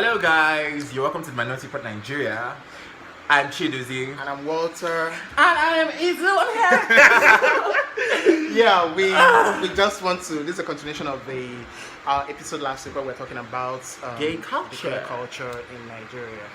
Hello guys, you're welcome to Minority Report Nigeria. I'm Chiduzi. And I'm Walter. And I am Izu. I'm here. Yeah, we just want to. This is a continuation of the episode last week where we're talking about gay culture. Gay culture in Nigeria.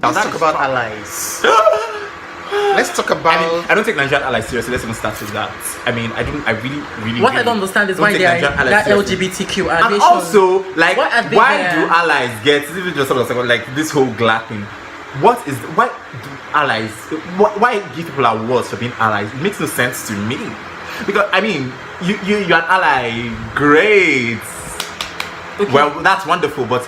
Let's talk about allies. Let's talk about. I don't take Nigerian allies seriously. Let's even start with that. I really. What I don't understand is why they are that LGBTQ. And also, like, why do there? allies get even just something like this whole glad thing? Why do allies? Why give people awards for being allies? It makes no sense to me. Because you're an ally, great. Okay. Well, that's wonderful, but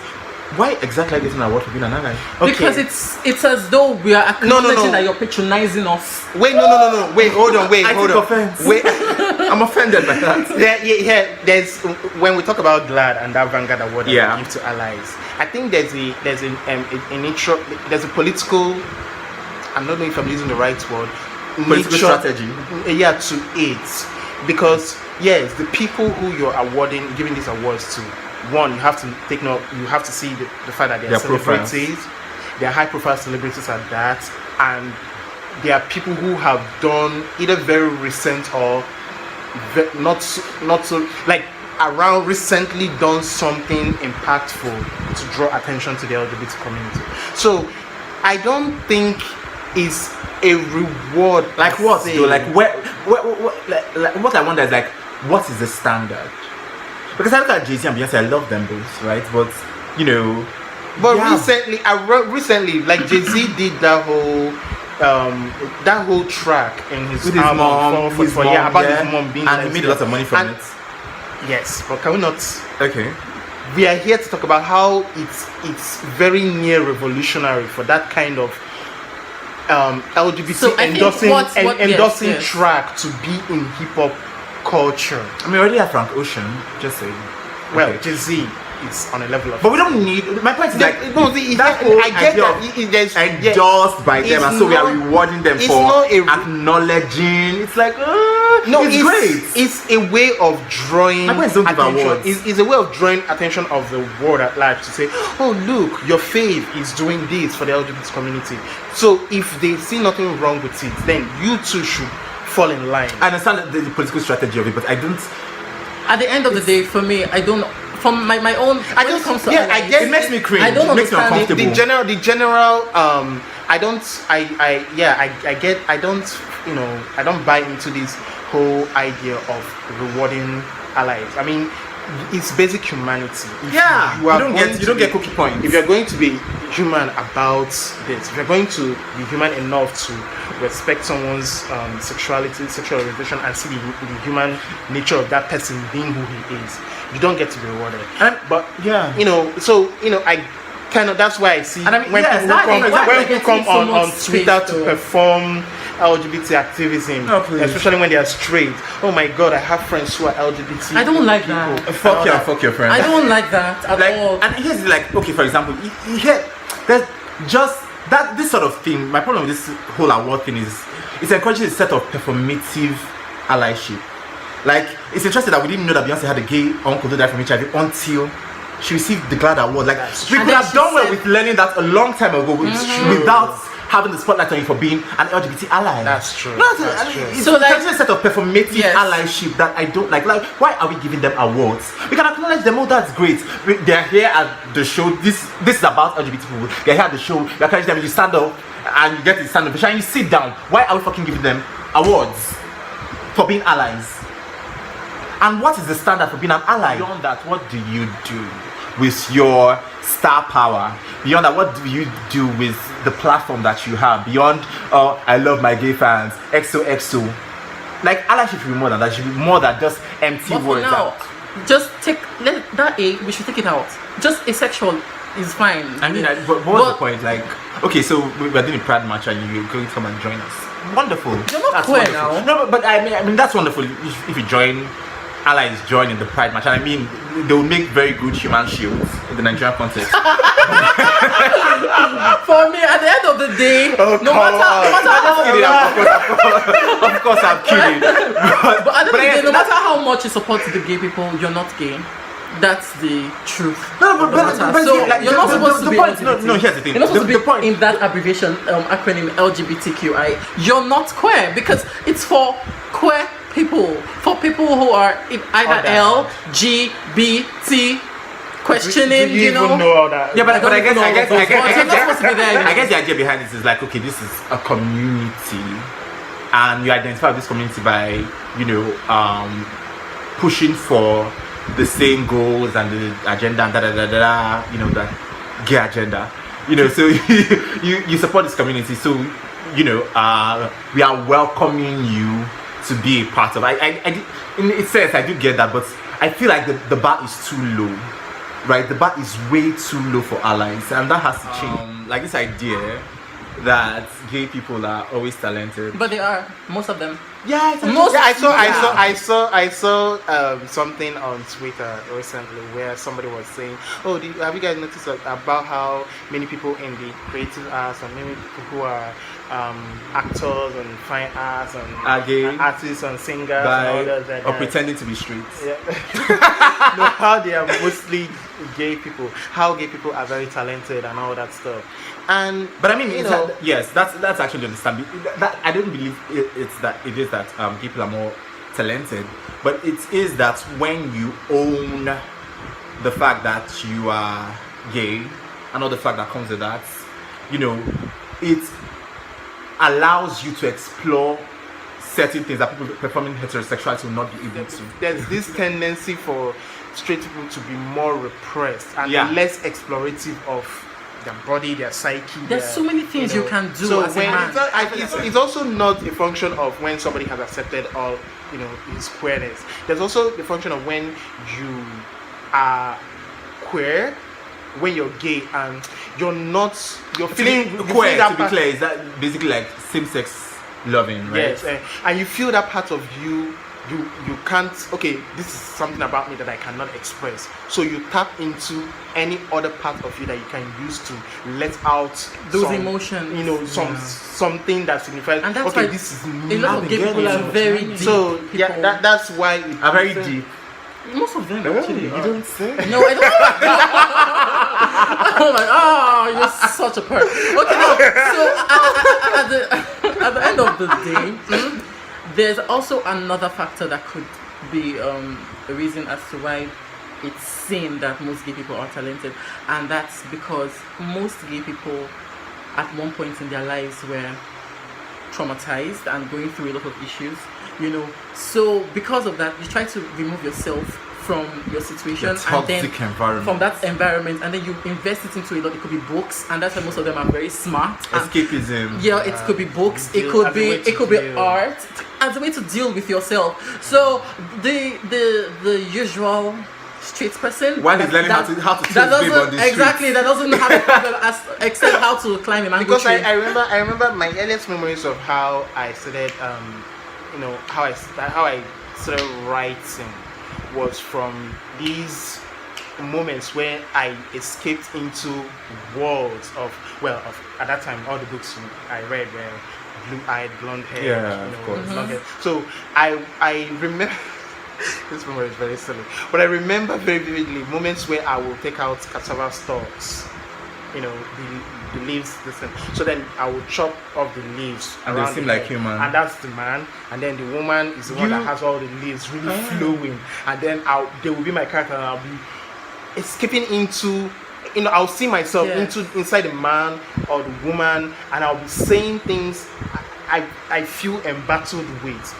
why exactly are you getting an award for being an ally? Okay. Because it's as though we are acknowledging that you're patronizing us. Wait, no. Wait, hold on. I take offense. Wait, I'm offended by that. There's when we talk about GLAD and that Vanguard Award that we give to allies. I think there's a political. I'm not knowing if I'm using the right word. Political strategy. Yeah, to it, because yes, the people who you're giving these awards to. One, you have to take note. You have to see the fact that they are celebrities. They are high-profile celebrities at that, and they are people who have done either very recent or not so like around recently done something impactful to draw attention to the LGBT community. So, I don't think it's a reward. Like what? So, like what I wonder is like, what is the standard? Because I look at Jay-Z and Beyoncé, I love them both, right? But recently, like Jay-Z did that whole track in his album about his mom being, and he made a lot of money from it. Yes, but can we not? Okay. We are here to talk about how it's very near revolutionary for that kind of LGBT endorsing track to be in hip hop culture. We already have Frank Ocean, just saying. Well, Jay-Z is on a level of. But we don't need. My point is endorsed by them, and so we are rewarding them for acknowledging. It's like it's great. It's a way of drawing attention. It's a way of drawing attention of the world at large to say, "Oh, look, your fave is doing this for the LGBT community." So if they see nothing wrong with it, then you too should fall in line. I understand the political strategy of it, but I don't. At the end of the day, for me, I don't. From my own, I don't come to. Yeah, I guess it makes me cringe. I don't understand me uncomfortable. The general. I don't. I get. I don't buy into this whole idea of rewarding allies. I mean, it's basic humanity. You don't get cookie points. If you're going to be human about this, if you're going to be human enough to respect someone's sexuality, sexual orientation, and see the human nature of that person being who he is, you don't get to be rewarded. I kind of, that's why I see when people come on Twitter to perform LGBT activism, especially when they are straight. Oh my God, I have friends who are LGBT. I don't like that. Fuck your friends. I don't like that at all. And here's okay, for example, there's just this sort of thing. My problem with this whole award thing is it encourages a set of performative allyship. Like, it's interesting that we didn't know that Beyoncé had a gay uncle who died from HIV until she received the GLAD award. Like, we could have done well with learning that a long time ago without having the spotlight on you for being an LGBT ally. That's true. It's a set of performative allyship that I don't like. Like, why are we giving them awards? We can acknowledge them. Oh, that's great. They're here at the show. This is about LGBT people. They're here at the show. You acknowledge them. You stand up and you get to stand up and you sit down. Why are we fucking giving them awards for being allies? And what is the standard for being an ally? Beyond that, what do you do with your star power? Beyond that, what do you do with the platform that you have? Beyond, I love my gay fans, XOXO. Like, allyship should be more than that. It should be more than just empty words. Just take that we should take it out. Just asexual is fine. I mean, but what's the point? Like, okay, so we're doing a Pride March and you're going to come and join us. Wonderful. You're not That's queer wonderful. now. No, but I mean that's wonderful. If you join, allies join in the Pride March, and I mean they will make very good human shields in the Nigerian context. For me, at the end of the day, no matter how, Of course, I'm kidding. but at the end of the day, no that's- matter how much you support the gay people, you're not gay. That's the truth. No, of the matter. So like, you're not supposed to be point, LGBT. no, here's the thing. You're not supposed The to be point. in that abbreviation acronym LGBTQI. You're not queer because it's for queer people, for people who are in either L, G, B, T, questioning. Do you know. even know all that? Yeah, but I guess You're not supposed to be there. I guess the idea behind this is like, okay, this is a community, and you identify with this community by, pushing for the same goals and the agenda and that gay agenda. So you support this community. So we are welcoming you to be a part of. In a sense, I do get that, but I feel like the bar is too low. Right, the bar is way too low for allies, and that has to change. Like this idea that gay people are always talented. But they are, most of them. Yeah, I saw something on Twitter recently where somebody was saying, "Oh, have you guys noticed about how many people in the creative arts and many people who are actors and fine arts and are gay, artists and singers and all that, or pretending to be straight? Yeah. No, how they are mostly gay people, how gay people are very talented and all that stuff." But I mean, yes, that's actually understandable. That I don't believe it is that people are more talented, but it is that when you own the fact that you are gay and all the fact that comes with that, it allows you to explore certain things that people performing heterosexuality will not be able to. There's this tendency for straight people to be more repressed and less explorative of their body, their psyche. There's so many things you can do as a man. It's also not a function of when somebody has accepted all, his queerness. There's also the function of when you are queer, when you're gay, and you're feeling queer. To be clear, is that basically like same-sex loving, right? Yes, and you feel that part of you can't, okay, this is something about me that I cannot express, so you tap into any other part of you that you can use to let out those emotions, something that signifies, and that's okay, why this is me. a lot of gay people are very deep. So people. that's why are very deep. Most of them actually. You don't say. No, I don't. Oh my! Oh, you're such a perv. Okay, so at the end of the day, there's also another factor that could be a reason as to why it's seen that most gay people are talented, and that's because most gay people at one point in their lives were traumatized and going through a lot of issues, so because of that you try to remove yourself from your situation and then from that environment, and then you invest it into a lot. It could be books, and that's why most of them are very smart. Escapism. Yeah, it could be books. It could be art as a way to deal with yourself. So the usual street person, one is learning how to that taste babe on the street. Exactly, that doesn't have a problem except how to climb a mango because tree. I remember my earliest memories of how I started how I started writing was from these moments where I escaped into worlds of at that time all the books I read were blue-eyed, blonde-haired, of course. blonde hair. So I remember this memory is very silly, but I remember very vividly moments where I will take out cassava stalks, the leaves, so then I will chop off the leaves and they seem like human, and that's the man, and then the woman is the one that has all the leaves really flowing, and then they will be my character, and I'll be escaping into, I'll see myself inside the man or the woman, and I'll be saying things I feel embattled with.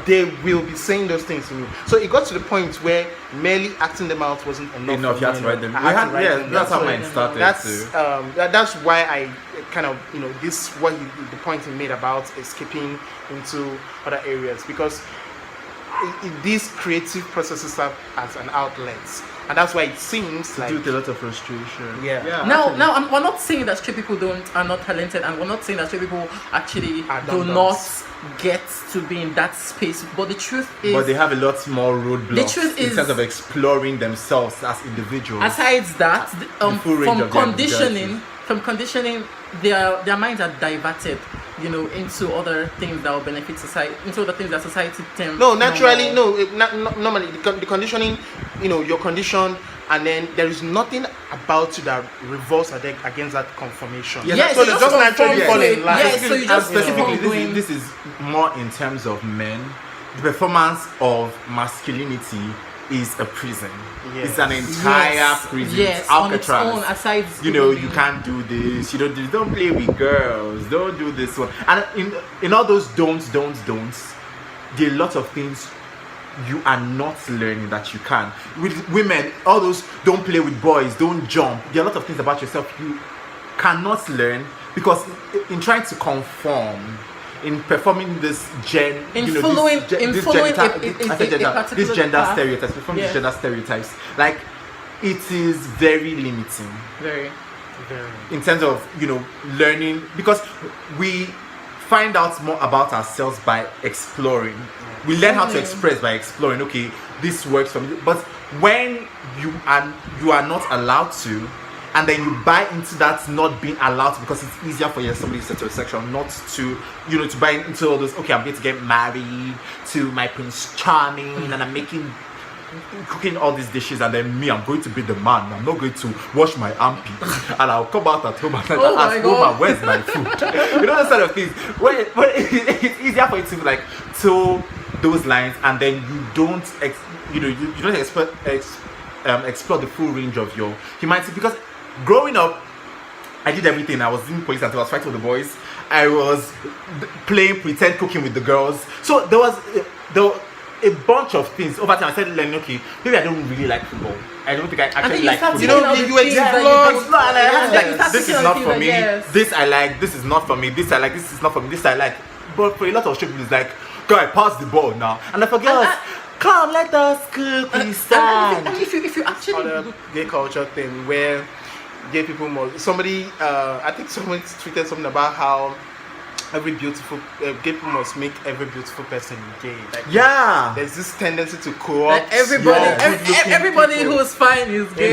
They will be saying those things to me. So it got to the point where merely acting them out wasn't enough. You had to write them. That's how mine started. That's why I kind of, this the point he made about escaping into other areas, because these creative processes serve as an outlet and that's why it seems like due to a lot of frustration. Yeah. Now, we're not saying that straight people are not talented, and we're not saying that straight people actually do not get to be in that space. But the truth is, but they have a lot more roadblocks the truth in is, terms of exploring themselves as individuals. Aside that, full range of from conditioning, their minds are diverted, into other things that will benefit society, into other things that society tends. No, naturally, normally the conditioning, you're conditioned, and then there is nothing about you that revolts against that conformation. Yes, so they just naturally fall in line. Yes, so you just specifically, this is more in terms of men. The performance of masculinity is a prison. Yes. It's an entire prison. Yes, it's on its Alcatraz. own, aside you can't do this. You don't play with girls. Don't do this one. And in all those don'ts, there are a lot of things you are not learning that you can. With women, all those don't play with boys, don't jump. There are a lot of things about yourself you cannot learn because in trying to conform, in performing this gender stereotypes, like it is very limiting. Very. In terms of learning, because we find out more about ourselves by exploring. We learn how to express by exploring. Okay, this works for me. But when you are not allowed to, and then you buy into that not being allowed to because it's easier for somebody's heterosexual not to, to buy into all those, okay, I'm going to get married to my Prince Charming and I'm cooking all these dishes, and then I'm going to be the man. I'm not going to wash my armpit and I'll come out at home and ask, Mama, where's my food? Those sort of things. When it's easier for you to like toe those lines, and then you don't explore the full range of your humanity. Because growing up, I did everything. I was in police until I was fighting with the boys. I was playing pretend cooking with the girls. So there was a bunch of things. Over time, I started learning, okay, maybe I don't really like football. I don't think I actually like football. You explore. This is not for me. This I like. This is not for me. This I like. This is not for me. This I like. But for a lot of people, it's like, guy, pass the ball now. And I forget. Come, let us cook. We stand. If you actually other gay culture thing where gay people I think somebody tweeted something about how gay people must make every beautiful person gay. Like, there's this tendency to co-opt everybody who's fine is gay.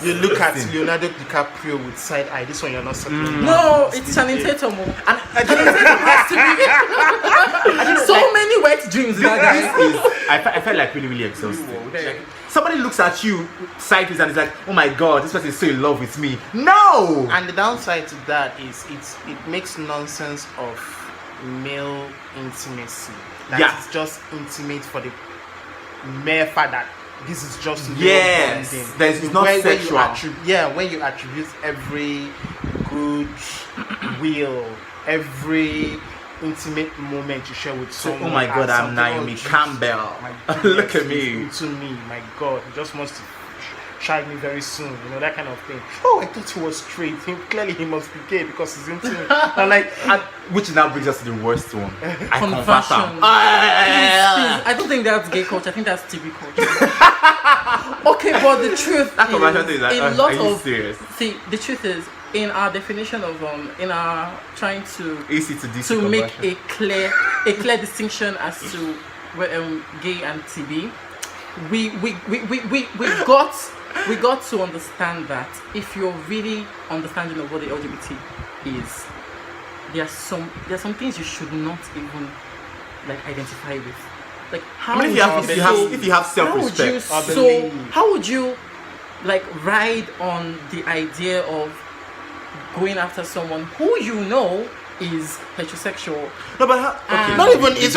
You look at Leonardo DiCaprio with side eye. This one you're not settling. No, it's Channing Tatum. And Channing Tatum has to be so many wet dreams. I felt like really, really exhausted. Like, somebody looks at you sideways and is like, oh my god, this person is so in love with me. No! And the downside to that is it makes nonsense of male intimacy. It's just intimate for the mere fact that this is just male bonding. There's not sexual. When you attribute every good will, every intimate moment you share with someone. Oh my god, I'm Naomi Campbell. Look at me. To me, my god, he just wants to shag me very soon, that kind of thing. Oh, I thought he was straight. Clearly he must be gay because he's into me. Which now brings us to the worst one. Conversion. I don't think that's gay culture. I think that's TV culture. Okay, but the truth that conversion thing is like, are you serious? See, the truth is, in our definition of in our trying to make a clear distinction as to gay and TB, we got to understand that if you're really understanding of what the LGBT is, there are some things you should not even like identify with. Like if you have self-respect, how would you like ride on the idea of going after someone who is heterosexual? No, but it's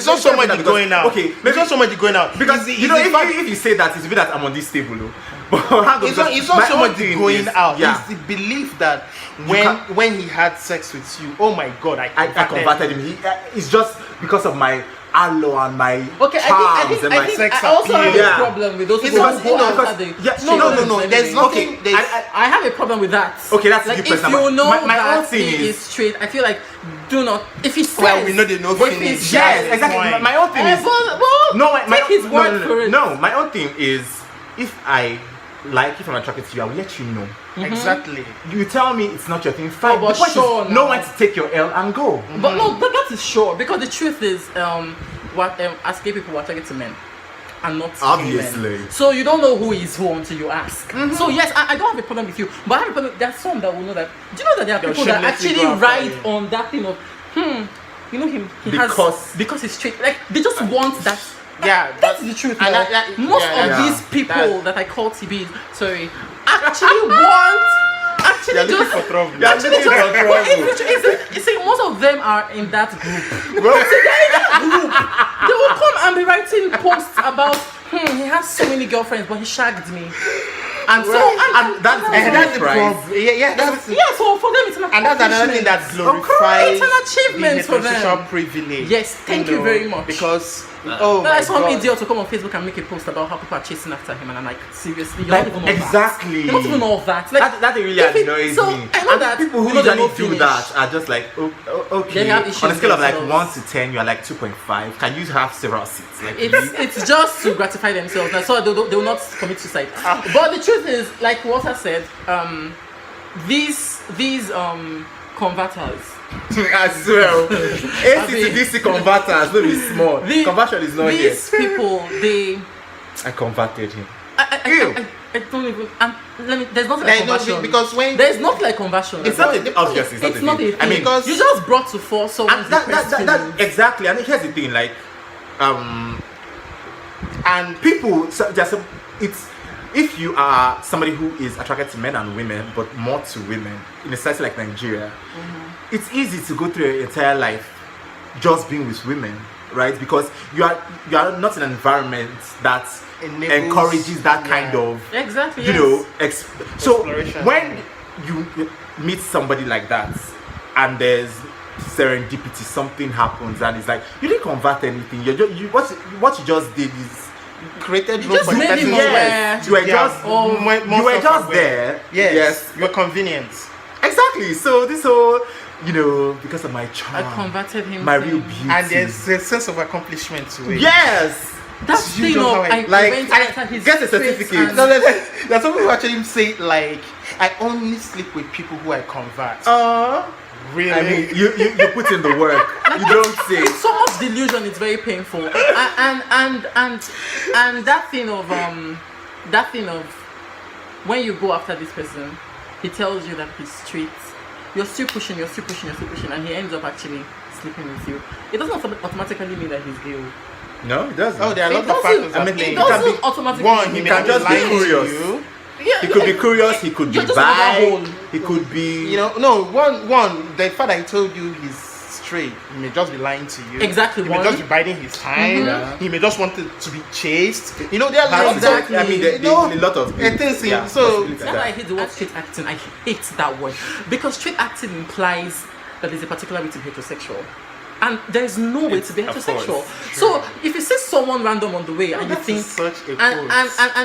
not so much going out. Okay, it's not so much going out because if you say that, it's a bit that I'm on this table, but it's not so much going out. It's the belief that when he had sex with you, oh my god, I converted him. It's just because of my aloe and my charms and my sex appeal. I also have a problem with those people who go after the no. There's nothing. I have a problem with that. Okay, that's like you if personally. you know my that own thing he is straight, I feel like do not. If he says, well, we know they know finish. Yes, exactly. My own thing is take his word for it. No, my own thing is if I'm attracted to you, I will let you know. Exactly. You tell me it's not your thing, fine. but The point sure is, know when to take your L and go. But no, but that is sure, because the truth is, as gay people, we're attracted to men and not Obviously. women. So you don't know who is who until you ask. So yes, I don't have a problem with you, but I have a problem. There are some that will know that. Do you know that there are They'll people that shamelessly actually go after ride you. on that thing of you know him because he's straight. Like they just want that. Yeah, That's the truth. and Now. that- Most yeah, of yeah. these people that I call TBs, sorry, actually want. Actually, They're looking just for trouble. actually looking just. for trouble. You see, most of them are in that group. Bro, They will come and be writing posts about he has so many girlfriends, but he shagged me. And so and that's the price. problem. Yeah, that's so for them it's an and that's another thing that glorifies It's an achievement the for them. heterosexual privilege. Yes, thank you very much. Because oh Then my I saw some God. idiot to come on Facebook and make a post about how people are chasing after him, and I'm like, seriously, you're Like, not even all exactly. that. You're not even all that. Like That really if it- annoys so, me. I know And that people who you know they usually don't do finish. that are just like, okay. They have issues On a scale of like themselves. 1 to 10, you're like 2.5. Can you have several seats? Like, It's just to gratify themselves. Now, so they will not commit suicide. But the truth is, like Walter said, these converters. as well. AC to DC converters, no be small. Conversion is not here. These people, they. I converted him. I don't even. There's nothing like Like, no, conversion. because when There's nothing like conversion. It's not a, obviously, It's not a thing. I mean, because- you just brought to force someone's and that depressed feelings. exactly. And here's the thing, like, and people, so there's a, it's if you are somebody who is attracted to men and women, but more to women in a society like Nigeria, it's easy to go through your entire life just being with women, right? Because you are not in an environment that Enables- encourages that yeah. kind of Exactly. you yes. know so Exploration. when you meet somebody like that and there's serendipity, something happens and it's like you didn't convert anything, what you just did is created You room just for the made person him who- aware. you were Yeah, just more you were just self-aware. there. Yes, your convenience. Exactly. So this whole, because of my charm, I converted him. my to- real beauty. And there's a sense of accomplishment to it. yes. That You thing don't of know how I it- went I after his get a traits certificate. and- No, there's some people who actually say like, I only sleep with people who I convert. Really? I mean, you put in the work. You don't say. It's so much delusion. It's very painful. And that thing of when you go after this person, he tells you that he's straight. You're still pushing, and he ends up actually sleeping with you. It doesn't automatically mean that he's gay. No, it doesn't. Oh, there are a It lot of doesn't- factors I at mean, play. It it can doesn't be- automatically One, he mean may can be just be lying to curious. you. Yeah, He could be curious. He could be You're just another bi. hole. He could be. One, the fact that he told you he's straight, he may just be lying to you. Exactly, He may one. just be biding his time. Mhm. He may just want to be chased. There are Has- Exactly. I mean, there's a lot of It is, so- possibilities That's why I hate the word straight acting. I hate that word because straight acting implies that there's a particular way to be heterosexual, and there's no way to be Of heterosexual. course, So if you see someone random on the way and you that think, is such a and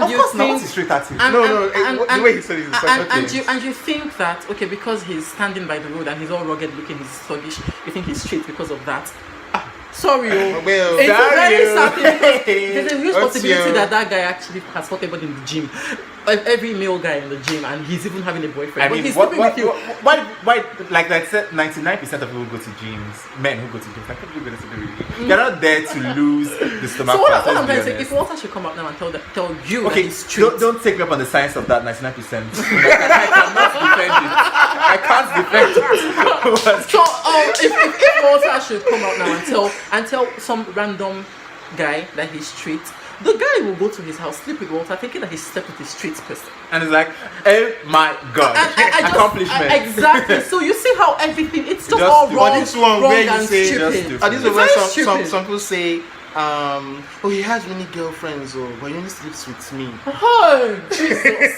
Of you course, now think, what's straight at him? and- the way he said it is such a thing. and you think that okay, because he's standing by the road and he's all rugged looking, he's sluggish, you think he's straight because of that. Sorry, Well, it's a very sorry, sad thing because there's a huge What's possibility your- that guy actually has fought everybody in the gym, every male guy in the gym, and he's even having a boyfriend. I but mean, he's what, sleeping with you. why, like I said, 99% of people who go to gyms, men who go to gyms, like, what are you going to do? They're not there to lose the stomach. So what fat, I'm let's be trying to say, honest. if Walter should come up now and tell you that Okay, he's straight, don't take me up on the science of that 99%. I cannot defend it. I can't defend it. so if Walter should come out now and tell some random guy that he's straight, the guy will go to his house, sleep with Walter, thinking that he slept with a straight person. And it's like, oh my god, accomplishment. Exactly. So you see how everything, it's just Just all do- wrong, this one wrong where you and say stupid. just do- This is It's where very some stupid. people say, oh, he has many girlfriends, but he only sleeps with me. Oh, Jesus.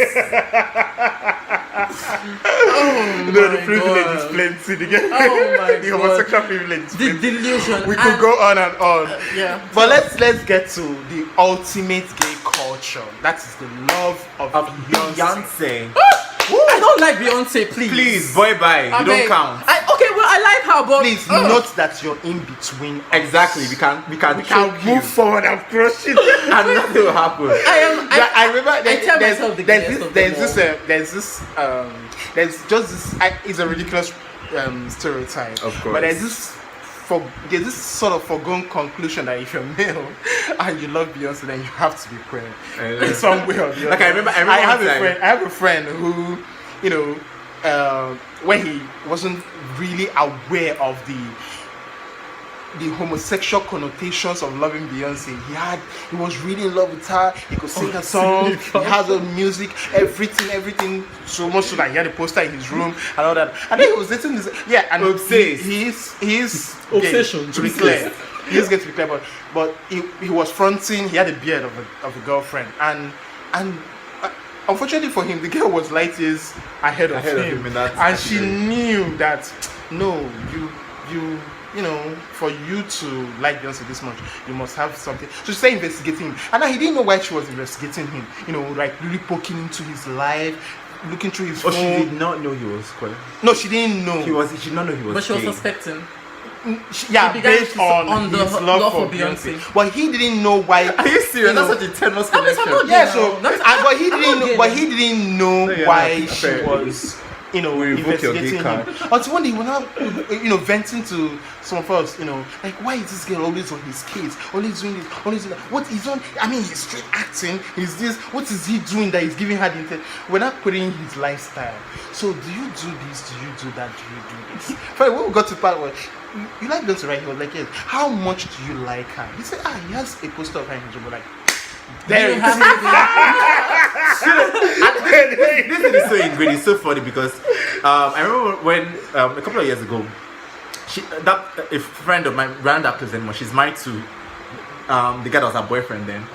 Oh No, the my privilege God. is plenty. Again. Oh my The God. homosexual privilege is The plenty. delusion. We could go on and on. Yeah. But let's get to the ultimate gay culture. That is the love of Beyonce. Beyonce. I don't like Beyonce, please. Please, boy, bye. You I don't beg. count. Okay, well, I like her, but please note that you're in between. Exactly. We can Move forward and crush it, and nothing will happen. I remember there's just this. It's a ridiculous stereotype, of course. But there's this sort of foregone conclusion that if you're male and you love Beyonce, then you have to be queer in some way or the other. Like I remember I have a friend who, you know, when he wasn't really aware of the homosexual connotations of loving Beyonce, he was really in love with her. He could sing her songs. He had her music, everything. So much so that he had a poster in his room and all that. And then he was dating this, and he's obsession. To be clear, he's going to be clear, but he was fronting. He had a beard of a girlfriend, and unfortunately for him, the girl was light years ahead of him, and she knew that you know, for you to like Beyonce this much, you must have something. So she started investigating him, and he didn't know why she was investigating him. You know, like really poking into his life, looking through his phone. She did not know he was queer. No, she didn't know. She did not know he was. But she was gay. suspecting. Based on his love for Beyonce. But he didn't know why. Are you serious? That's such a tenuous connection. But he didn't know why she was. You know, investigating him. Until one day, when I'm, venting to some of us, like, why is this girl always on his case? Always doing this, always doing that. What is on? I mean, he's straight acting. He's this. What is he doing that he's giving her the intent? We're not putting his lifestyle. So, do you do this? Do you do that? Do you do this? When we got to part where you like Beyonce, right? He was like, yes. How much do you like her? He said, he has a poster of her in his room. We're like, there it is. This thing is so ingrained. It's so funny because I remember when a couple of years ago, a friend of mine ran up to them. She's married to the guy that was her boyfriend then,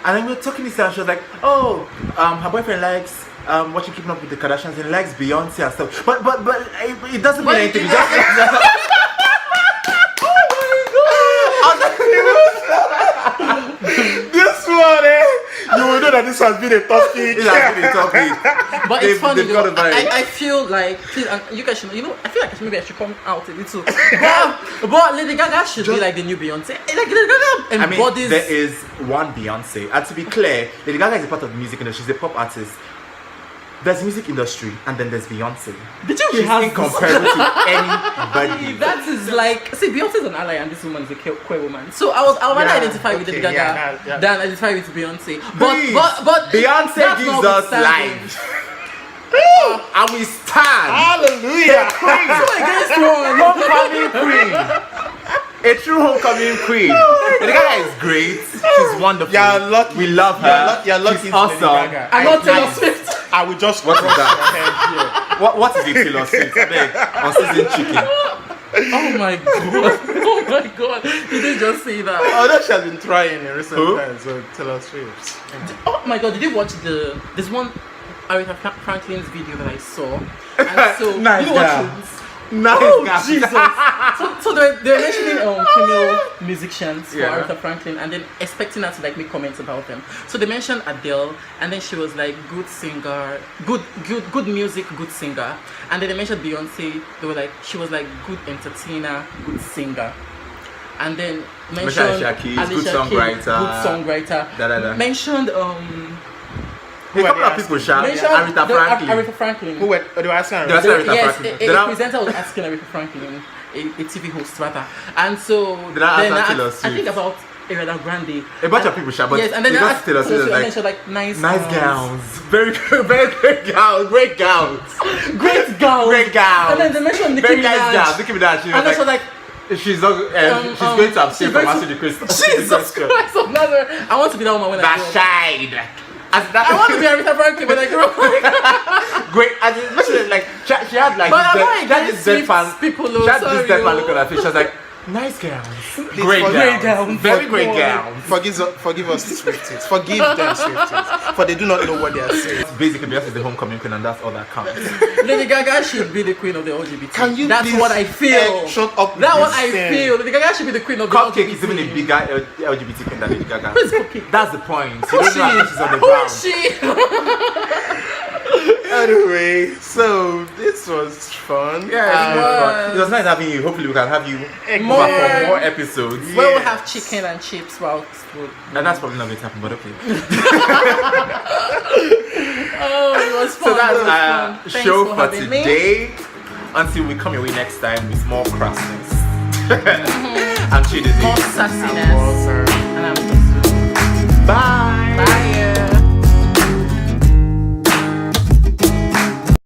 and then we were talking this and she was like, her boyfriend likes watching Keeping Up with the Kardashians and likes Beyonce and stuff. But it doesn't mean anything. It just this one, you will know that this has been a topic. But it's funny though. I feel like, you guys should, I feel like maybe I should come out a little. But Lady Gaga should be like the new Beyonce. Like Lady Gaga embodies. There is one Beyonce, and to be clear, Lady Gaga is a part of the music industry. She's a pop artist. There's music industry, and then there's Beyonce. Did you She's incomparable to anybody. That is like, see, Beyonce's an ally, and this woman is a queer woman. So I would rather identify with Lady Gaga than identify with Beyonce. But Beyonce gives us life. And we stand. Hallelujah. Homecoming queen. A true homecoming queen. Lady Gaga is great. She's wonderful. You're lucky. We love her. You're lucky. She's awesome. I'm not Taylor Swift. I will just what is that? What is it, Taylor Swift? On season chicken. Oh my god. You didn't just say that. That she has been trying in recent times. So Taylor Swift. Oh my god, did you watch this one Aretha Franklin's video that I saw? And so nice you watch it? Nice. Oh Jesus! So they're mentioning female musicians for Aretha Franklin, and then expecting her to like make comments about them. So they mentioned Adele, and then she was like good singer, good music, good singer. And then they mentioned Beyonce. They were like she was like good entertainer, good singer. And then mentioned Alicia Keys, good songwriter. Mentioned a couple of people Aretha Franklin. Who were they were asking Aretha Franklin? Yes, a presenter was asking Aretha Franklin, a TV host rather. And so then I think about Ariana Grande. A bunch of people shout, but yes, and then they got Taylor Swift like nice gowns. Very great gowns. Great gowns. And then they mentioned Nicki Minaj. Nicki Minaj. And then she was like, she's going to abstain from answering the question. Jesus Christ of Nazareth. I want to be that woman when I grow up. I want to be Aretha Franklin when I grow up. Great. And especially like she had like this deadpan look on her face. She was like, nice gowns. Great gowns. Very great gowns. Forgive us, Swifties. Forgive them, Swifties. For they do not know what they are saying. Basically, Beyonce is the homecoming queen, and that's all that counts. Lady Gaga should be the queen of the LGBT. Can you That's what I feel. Shut up. That's what I feel. Lady Gaga should be the queen of the LGBT. Cupcake is even a bigger LGBT queen than Lady Gaga. Who's Cupcake? That's the point. Who is she? She's on the Who ground. is she? Anyway, so this was fun. Yeah, it was nice having you. Hopefully, we can have you for more episodes. Where we'll have chicken and chips while food. And that's probably not going to happen, but okay. Oh, it was fun. So that's our Thanks show for having me. today. Until we come your way next time with more crassness and cheating. More sassiness.